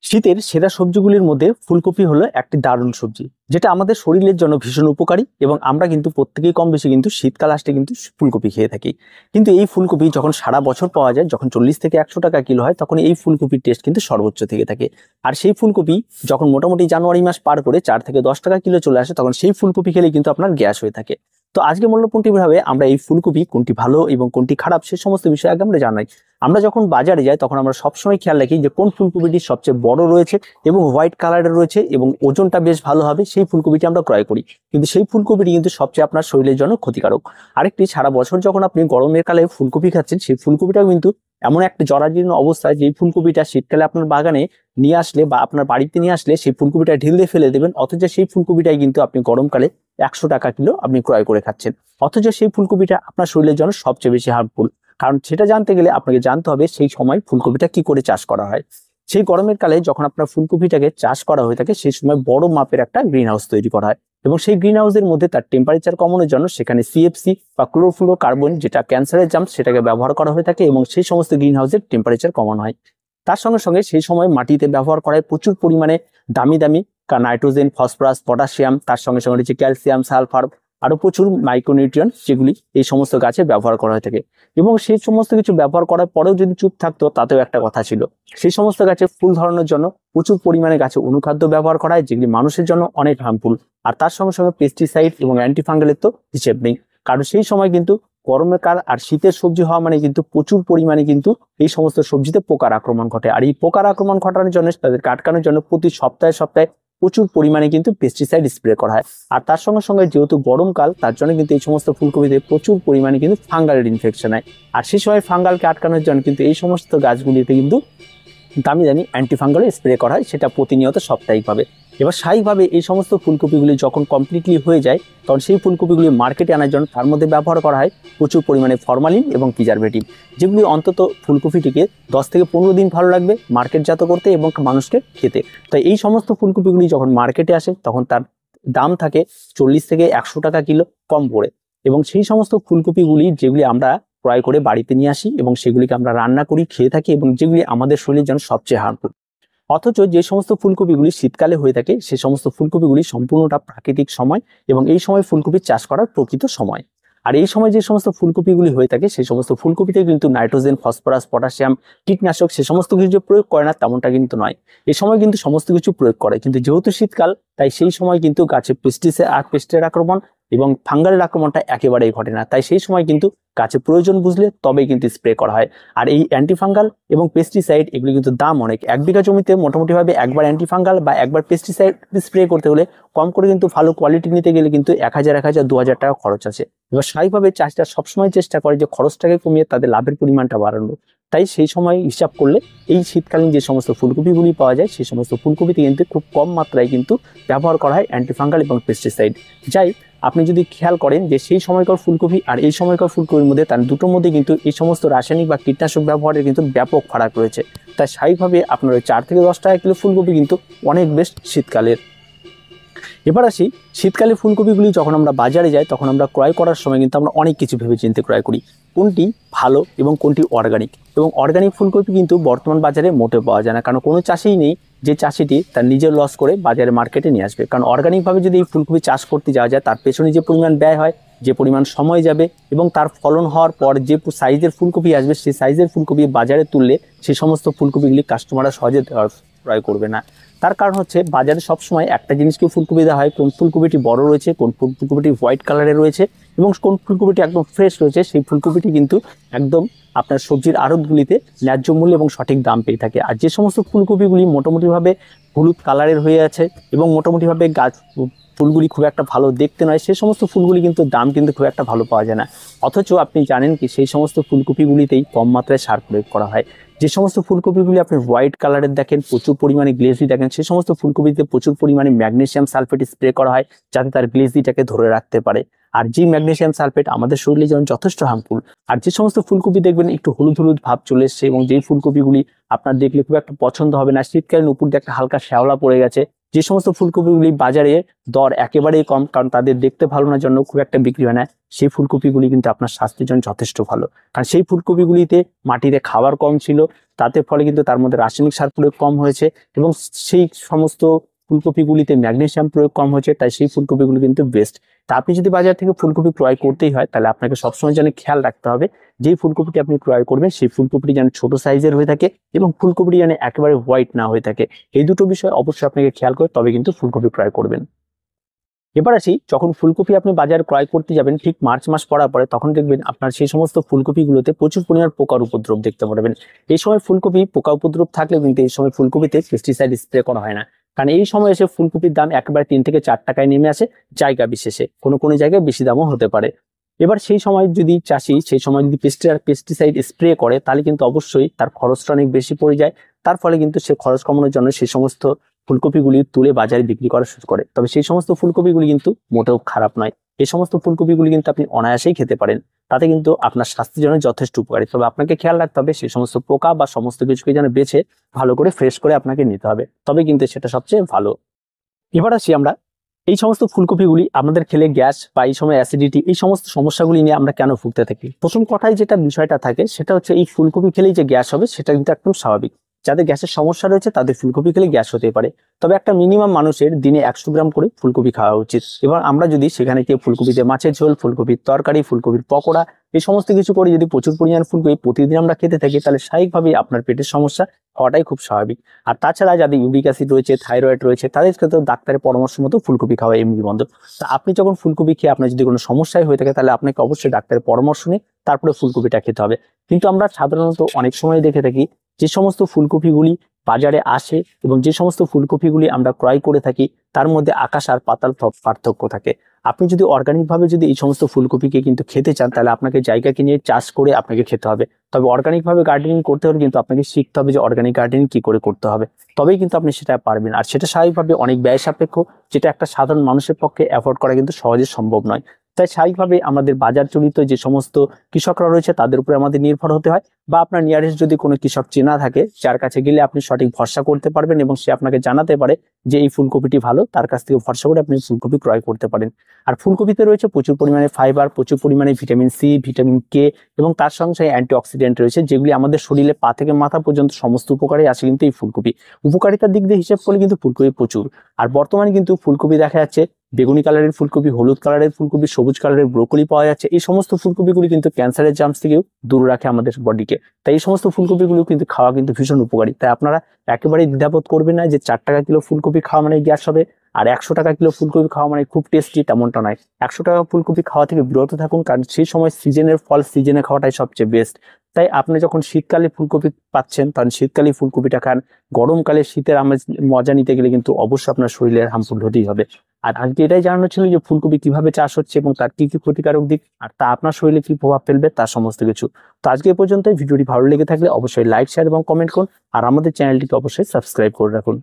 শীতের সেরা সবজিগুলির মধ্যে ফুলকপি হলো একটি দারুণ সবজি, যেটা আমাদের শরীরের জন্য ভীষণ উপকারী। এবং আমরা কিন্তু প্রত্যেকেই কম বেশি কিন্তু শীতকাল আসলে কিন্তু ফুলকপি খেয়ে থাকি। কিন্তু এই ফুলকপি যখন সারা বছর পাওয়া যায়, যখন 40 থেকে 100 টাকা কিলো হয়, তখন এই ফুলকপির টেস্ট কিন্তু সর্বোচ্চ থেকে থাকে। আর সেই ফুলকপি যখন মোটামুটি জানুয়ারি মাস পার করে 4 থেকে 10 টাকা কিলো চলে আসে, তখন সেই ফুলকপি খেলে কিন্তু আপনার গ্যাস হয়ে থাকে। তো আজকে মূল্যপন্থীভাবে আমরা এই ফুলকপি কোনটি ভালো এবং কোনটি খারাপ সে সমস্ত বিষয়ে আগে আমরা জানাই। আমরা যখন বাজারে যাই তখন আমরা সবসময় খেয়াল রাখি যে কোন ফুলকপিটি সবচেয়ে বড় রয়েছে এবং হোয়াইট কালারের রয়েছে এবং ওজনটা বেশ ভালো হবে, সেই ফুলকপিটি আমরা ক্রয় করি। কিন্তু সেই ফুলকপিটি কিন্তু সবচেয়ে আপনার শরীরের জন্য ক্ষতিকারক। আরেকটি, সারা বছর যখন আপনি গরমের কালে ফুলকপি খাচ্ছেন, সেই ফুলকপিটাও কিন্তু এমন একটা জরাজীর্ণ অবস্থায় যে ফুলকপিটা শীতকালে আপনার বাগানে নিয়ে আসলে বা আপনার বাড়িতে নিয়ে আসলে সেই ফুলকপিটা ঢিল দিয়ে ফেলে দেবেন, অথচ সেই ফুলকপিটাই কিন্তু আপনি গরমকালে 100 টাকা কিলো আপনি ক্রয় করে খাচ্ছেন। অথচ সেই ফুলকপিটা আপনার শরীরের জন্য সবচেয়ে বেশি হার্মফুল। কারণ সেটা জানতে গেলে আপনাকে জানতে হবে সেই সময় ফুলকপিটা কি করে চাষ করা হয়। সেই গরমের কালে যখন আপনার ফুলকপিটাকে চাষ করা হয়ে থাকে, সেই সময় বড় মাপের একটা গ্রিন হাউস তৈরি করা হয় এবং সেই গ্রিন হাউসের মধ্যে তার টেম্পারেচার কমানোর জন্য সেখানে সিএফসি বা ক্লোরোফ্লোরোকার্বন, যেটা ক্যান্সারের জার্ম, সেটাকে ব্যবহার করা হয়ে থাকে এবং সেই সমস্ত গ্রিন হাউসের টেম্পারেচার কমানো হয়। তার সঙ্গে সঙ্গে সেই সময় মাটিতে ব্যবহার করা হয় প্রচুর পরিমাণে দামি দামি নাইট্রোজেন, ফসফরাস, পটাশিয়াম, তার সঙ্গে সঙ্গে রয়েছে ক্যালসিয়াম, সালফার, আরো প্রচুর মাইক্রোনিউট্রিয়েন্ট, যেগুলি এই সমস্ত গাছে ব্যবহার করা হয়ে থাকে। এবং সেই সমস্ত কিছু ব্যবহার করার পরেও যদি চুপ থাকতো, তাতেও একটা কথা ছিল। সেই সমস্ত গাছে ফুল ধরানোর জন্য প্রচুর পরিমাণে গাছে অনুখাদ্য ব্যবহার করা হয়, যেগুলি মানুষের জন্য অনেক হার্মফুল। আর তার সঙ্গে সঙ্গে পেস্টিসাইড এবং অ্যান্টিফাঙ্গালের তো হিসেব নেই। কারণ সেই সময় কিন্তু গরমের কাল আর শীতের সবজি হওয়া মানে কিন্তু প্রচুর পরিমাণে কিন্তু এই সমস্ত সবজিতে পোকার আক্রমণ ঘটে। আর এই পোকার আক্রমণ ঘটানোর জন্য, তাদেরকে আটকানোর জন্য প্রতি সপ্তাহে সপ্তাহে প্রচুর পরিমাণে কিন্তু পেস্টিসাইড স্প্রে করা হয়। আর তার সঙ্গে সঙ্গে যেহেতু গরমকাল, তার জন্য কিন্তু এই সমস্ত ফুলকপিতে প্রচুর পরিমাণে কিন্তু ফাঙ্গালের ইনফেকশন হয়। আর সেই সময় ফাঙ্গালকে আটকানোর জন্য কিন্তু এই সমস্ত গাছগুলিতে কিন্তু দামি দামি অ্যান্টিফাঙ্গাল স্প্রে করা হয়, সেটা প্রতিনিয়ত সাপ্তাহিকভাবে। এবার স্বাভাবিকভাবে এই সমস্ত ফুলকপিগুলি যখন কমপ্লিটলি হয়ে যায়, তখন সেই ফুলকপিগুলি মার্কেটে আনার জন্য তার মধ্যে ব্যবহার করা হয় প্রচুর পরিমাণে ফরমালিন এবং প্রিজারভেটিভ, যেগুলি অন্তত ফুলকপিটিকে 10 থেকে 15 দিন ভালো লাগবে মার্কেটজাত করতে এবং মানুষকে খেতে। তাই এই সমস্ত ফুলকপিগুলি যখন মার্কেটে আসে, তখন তার দাম থাকে 40 থেকে 100 টাকা কিলো কম পড়ে। এবং সেই সমস্ত ফুলকপিগুলি যেগুলি আমরা ক্রয় করে বাড়িতে নিয়ে আসি এবং সেগুলিকে আমরা রান্না করি, খেয়ে থাকি, এবং যেগুলি আমাদের শরীরের জন্য সবচেয়ে হার্মফুল। অথচ যে সমস্ত ফুলকপিগুলি শীতকালে হয়ে থাকে, সে সমস্ত ফুলকপিগুলি সম্পূর্ণটা প্রাকৃতিক সময় এবং এই সময় ফুলকপি চাষ করার প্রকৃত সময়। আর এই সময় যে সমস্ত ফুলকপিগুলি হয়ে থাকে, সেই সমস্ত ফুলকপিতে কিন্তু নাইট্রোজেন, ফসফরাস, পটাশিয়াম, কীটনাশক সে সমস্ত কিছু যে প্রয়োগ করে না, তেমনটা কিন্তু নয়। এই সময় কিন্তু সমস্ত কিছু প্রয়োগ করে, কিন্তু যেহেতু শীতকাল, তাই সেই সময় কিন্তু গাছে পেস্টের আক্রমণ এবং ফাঙ্গালের আক্রমণটা একেবারেই ঘটে না। তাই সেই সময় কিন্তু গাছে প্রয়োজন বুঝলে তবেই কিন্তু স্প্রে করা হয়। আর এই অ্যান্টিফাঙ্গাল এবং পেস্টিসাইড, এগুলি কিন্তু দাম অনেক। 1 বিঘা জমিতে মোটামুটিভাবে একবার অ্যান্টিফাঙ্গাল বা একবার পেস্টিসাইড স্প্রে করতে হলে কম করে কিন্তু ভালো কোয়ালিটি নিতে গেলে কিন্তু 1000, 2000 টাকা খরচ আছে। এবার স্বাভাবিকভাবে চাষিরা সবসময় চেষ্টা করে যে খরচটাকে কমিয়ে তাদের লাভের পরিমাণটা বাড়ানো। তাই সেই সময় হিসাব করলে এই শীতকালীন যে সমস্ত ফুলকপিগুলি পাওয়া যায়, সেই সমস্ত ফুলকপিতে কিন্তু খুব কম মাত্রায় কিন্তু ব্যবহার করা হয় অ্যান্টিফাঙ্গাল এবং পেস্টিসাইড। যাই আপনি যদি খেয়াল করেন যে সেই সময়কার ফুলকপি আর এই সময়কার ফুলকপির মধ্যে, তার দুটোর মধ্যে কিন্তু এই সমস্ত রাসায়নিক বা কীটনাশক ব্যবহারের কিন্তু ব্যাপক ফারাক রয়েছে। তাই স্বাভাবিকভাবে আপনার ওই 4 থেকে 10 টাকা কিলো ফুলকপি কিন্তু অনেক বেস্ট শীতকালের। এবার আসি, শীতকালে ফুলকপিগুলি যখন আমরা বাজারে যাই, তখন আমরা ক্রয় করার সময় কিন্তু আমরা অনেক কিছু ভেবে চিন্তে ক্রয় করি, কোনটি ভালো এবং কোনটি অর্গানিক। এবং অর্গানিক ফুলকপি কিন্তু বর্তমান বাজারে মোটে পাওয়া যায় না, কারণ কোনো চাষিই নেই যে চাষিটি তার নিজের লস করে বাজারে মার্কেটে নিয়ে আসবে। কারণ অর্গানিকভাবে যদি এই ফুলকপি চাষ করতে যাওয়া যায়, তার পেছনে যে পরিমাণ ব্যয় হয়, যে পরিমাণ সময় যাবে এবং তার ফলন হওয়ার পর যে সাইজের ফুলকপি আসবে, সেই সাইজের ফুলকপি বাজারে তুললে সেই সমস্ত ফুলকপিগুলি কাস্টমাররা সহজে ক্রয় করবে না। তার কারণ হচ্ছে বাজারে সবসময় একটা জিনিসকে ফুলকপি দেওয়া হয়, কোন ফুলকপিটি বড় রয়েছে, কোন ফুলকপিটি হোয়াইট কালারের রয়েছে এবং কোন ফুলকপিটি একদম ফ্রেশ রয়েছে। সেই ফুলকপিটি কিন্তু একদম আপনার সবজির আড়তগুলিতে ন্যায্য মূল্য এবং সঠিক দাম পেয়ে থাকে। আর যে সমস্ত ফুলকপিগুলি মোটামুটিভাবে হলুদ কালারের হয়ে আছে এবং মোটামুটিভাবে ফুলগুলি খুব একটা ভালো দেখতে নয়, সেই সমস্ত ফুলগুলি কিন্তু দাম কিন্তু খুব একটা ভালো পাওয়া যায় না। অথচ আপনি জানেন কি, সেই সমস্ত ফুলকপিগুলিতেই কম মাত্রায় সার প্রয়োগ করা হয়। যে সমস্ত ফুলকপিগুলি আপনি হোয়াইট কালারের দেখেন, প্রচুর পরিমাণে গ্লেজি দেখেন, সেই সমস্ত ফুলকপিতে প্রচুর পরিমাণে ম্যাগনেসিয়াম সালফেট স্প্রে করা হয়, যাতে তার গ্লেজিটাকে ধরে রাখতে পারে। আর যে ম্যাগনেসিয়াম সালফেট আমাদের শরীরে যেমন যথেষ্ট হার্মফুল। আর যে সমস্ত ফুলকপি দেখবেন একটু হলুদ হলুদ ভাব চলে এসছে এবং যেই ফুলকপিগুলি আপনার দেখলে খুব একটা পছন্দ হবে না, শীতকালীন উপর দিয়ে একটা হালকা শ্যাওলা পড়ে গেছে, যে সমস্ত ফুলকপিগুলি বাজারে দর একেবারেই কম, কারণ তাদের দেখতে ভালো না জন্য খুব একটা বিক্রি হয় না, সেই ফুলকপিগুলি কিন্তু আপনার স্বাস্থ্যের জন্য যথেষ্ট ভালো। কারণ সেই ফুলকপিগুলিতে মাটিতে খাবার কম ছিল, তাতে ফলে কিন্তু তার মধ্যে রাসায়নিক সার প্রয়োগ কম হয়েছে এবং সেই সমস্ত ফুলকপিগুলিতে ম্যাগনেসিয়াম প্রয়োগ কম হয়েছে, তাই সেই ফুলকপিগুলি কিন্তু বেস্ট। তা আপনি যদি বাজার থেকে ফুলকপি ক্রয় করতেই হয়, তাহলে আপনাকে সবসময় যেন খেয়াল রাখতে হবে যেই ফুলকপিটি আপনি ক্রয় করবেন সেই ফুলকপিটি যেন ছোট সাইজের হয়ে থাকে এবং ফুলকপিটি যেন একেবারে হোয়াইট না হয়ে থাকে। এই দুটো বিষয় অবশ্যই আপনাকে খেয়াল করে তবে কিন্তু ফুলকপি ক্রয় করবেন। এবার আসি, যখন ফুলকপি আপনি বাজারে ক্রয় করতে যাবেন ঠিক মার্চ মাস পড়ার পরে, তখন দেখবেন আপনার সেই সমস্ত ফুলকপিগুলোতে প্রচুর পরিমাণ পোকার উপদ্রব দেখতে পারবেন। এই সময় ফুলকপি পোকা উপদ্রব থাকলেও কিন্তু এই সময় ফুলকপিতে পেস্টিসাইড স্প্রে করা হয় না, কারণ এই সময় এসে ফুলকপির দাম একেবারে 3 থেকে 4 টাকায় নেমে আসে জায়গা বিশেষে, কোনো কোনো জায়গায় বেশি দামও হতে পারে। এবার সেই সময় যদি চাষি সেই সময় যদি পেস্টিসাইড স্প্রে করে, তাহলে কিন্তু অবশ্যই তার খরচটা অনেক বেশি পড়ে যায়। তার ফলে কিন্তু সে খরচ কমানোর জন্য সেই সমস্ত ফুলকপিগুলি তুলে বাজারে বিক্রি করা শুরু করে। তবে সেই সমস্ত ফুলকপিগুলি কিন্তু মোটেও খারাপ নয়, এই সমস্ত ফুলকপিগুলি কিন্তু আপনি অনায়াসেই খেতে পারেন, তাতে কিন্তু আপনার স্বাস্থ্যের জন্য যথেষ্ট উপকারী। তবে আপনাকে খেয়াল রাখতে হবে সেই সমস্ত পোকা বা সমস্ত কিছুকে যেন বেছে ভালো করে ফ্রেশ করে আপনাকে নিতে হবে, তবে কিন্তু সেটা সবচেয়ে ভালো। এবার আসি আমরা, এই সমস্ত ফুলকপিগুলি আমাদের খেলে গ্যাস বা এই সময় অ্যাসিডিটি এই সমস্ত সমস্যাগুলি নিয়ে আমরা কেন ভুগতে থাকি। প্রথম কথায় যেটা বিষয়টা থাকে সেটা হচ্ছে এই ফুলকপি খেলেই যে গ্যাস হবে সেটা কিন্তু একদম স্বাভাবিক। যাদের গ্যাসের সমস্যা রয়েছে তাদের ফুলকপি খেলে গ্যাস হতে পারে, তবে একটা মিনিমাম মানুষের দিনে 100 গ্রাম করে ফুলকপি খাওয়া উচিত। এবার আমরা যদি সেখানে কেউ ফুলকপিতে মাছের ঝোল, ফুলকপির তরকারি, ফুলকপির পকোড়া এই সমস্ত কিছু করে যদি প্রচুর পরিমাণ ফুলকপি প্রতিদিন আমরা খেতে থাকি, তাহলে স্বাভাবিকভাবেই আপনার পেটের সমস্যা হওয়াটাই খুব স্বাভাবিক। আর তাছাড়া যাদের ইউরিক অ্যাসিড রয়েছে, থাইরয়েড রয়েছে, তাদের ক্ষেত্রে ডাক্তারের পরামর্শ মতো ফুলকপি খাওয়া এমনি বন্ধ। তা আপনি যখন ফুলকপি খেয়ে আপনার যদি কোনো সমস্যায় হয়ে থাকে, তাহলে আপনাকে অবশ্যই ডাক্তারের পরামর্শ নিয়ে তারপরে ফুলকপিটা খেতে হবে। কিন্তু আমরা সাধারণত অনেক সময় দেখে থাকি যে সমস্ত ফুলকপিগুলি বাজারে আসে এবং যে সমস্ত ফুলকপিগুলি আমরা ক্রয় করে থাকি তার মধ্যে আকাশ আর পাতাল পার্থক্য থাকে। আপনি যদি অর্গানিক ভাবে যদি এই সমস্ত ফুলকপিকে কিন্তু খেতে চান, তাহলে আপনাকে জায়গা কিনে চাষ করে আপনাকে খেতে হবে। তবে অর্গানিক ভাবে গার্ডেনিং করতে হলে কিন্তু আপনাকে শিখতে হবে যে অর্গানিক গার্ডেনিং কি করে করতে হবে, তবেই কিন্তু আপনি সেটা পারবেন। আর সেটা স্বাভাবিকভাবে অনেক ব্যয় সাপেক্ষ, যেটা একটা সাধারণ মানুষের পক্ষে অ্যাফোর্ড করা কিন্তু সহজে সম্ভব নয়। তাই স্বাভাবিকভাবে আমাদের বাজার চলিত যে সমস্ত কৃষকরা রয়েছে তাদের উপরে আমাদের নির্ভর হতে হয়, বা আপনার নিয়ারেস্ট যদি কোনো কৃষক চেনা থাকে যার কাছে গেলে আপনি সঠিক ভরসা করতে পারবেন এবং সে আপনাকে জানাতে পারে যে এই ফুলকপিটি ভালো, তার কাছ থেকে ভরসা করে আপনি ফুলকপি ক্রয় করতে পারেন। আর ফুলকপিতে রয়েছে প্রচুর পরিমাণে ফাইবার, প্রচুর পরিমাণে ভিটামিন সি, ভিটামিন কে এবং তার সঙ্গে সঙ্গে অ্যান্টিঅক্সিডেন্ট রয়েছে, যেগুলি আমাদের শরীরে পা থেকে মাথা পর্যন্ত সমস্ত উপকারে আসে কিন্তু এই ফুলকপি। উপকারিতার দিক দিয়ে হিসেব করলে কিন্তু ফুলকপি প্রচুর। আর বর্তমানে কিন্তু ফুলকপি দেখা যাচ্ছে বেগুনি কালারের ফুলকপি, হলুদ কালারের ফুলকপি, সবুজ কালারের ব্রোকলি পাওয়া যাচ্ছে। এই সমস্ত ফুলকপিগুলি কিন্তু ক্যান্সারের জার্মস থেকেও দূর রাখে আমাদের বডিকে। তাই এই সমস্ত ফুলকপিগুলো কিন্তু খাওয়া কিন্তু ভীষণ উপকারী। তাই আপনারা একেবারেই দ্বিধাবোধ করবেন না যে 4 টাকা কিলো ফুলকপি খাওয়া মানে গ্যাস হবে আর 100 টাকা কিলো ফুলকপি খাওয়া মানে খুব টেস্টি, তেমনটা নয়। 100 টাকা ফুলকপি খাওয়া থেকে বিরত থাকুন, কারণ সেই সময় সিজনের ফল সিজনে খাওয়াটাই সবচেয়ে বেস্ট। তাই আপনি যখন শীতকালে ফুলকপি পাচ্ছেন তখন শীতকালে ফুলকপিটা খান। গরমকালে শীতের আমেজ মজা নিতে গেলে কিন্তু অবশ্যই আপনার শরীরের হার্মফুল হতেই হবে। আর আজকে এটাই জানানো ছিল যে ফুলকপি কিভাবে চাষ হচ্ছে এবং তার কি কি ক্ষতিকারক দিক আর তা আপনার শরীরে কি প্রভাব ফেলবে তার সমস্ত কিছু। তো আজকে এ পর্যন্ত, ভিডিওটি ভালো লেগে থাকলে অবশ্যই লাইক, শেয়ার এবং কমেন্ট করুন আর আমাদের চ্যানেলটিকে অবশ্যই সাবস্ক্রাইব করে রাখুন।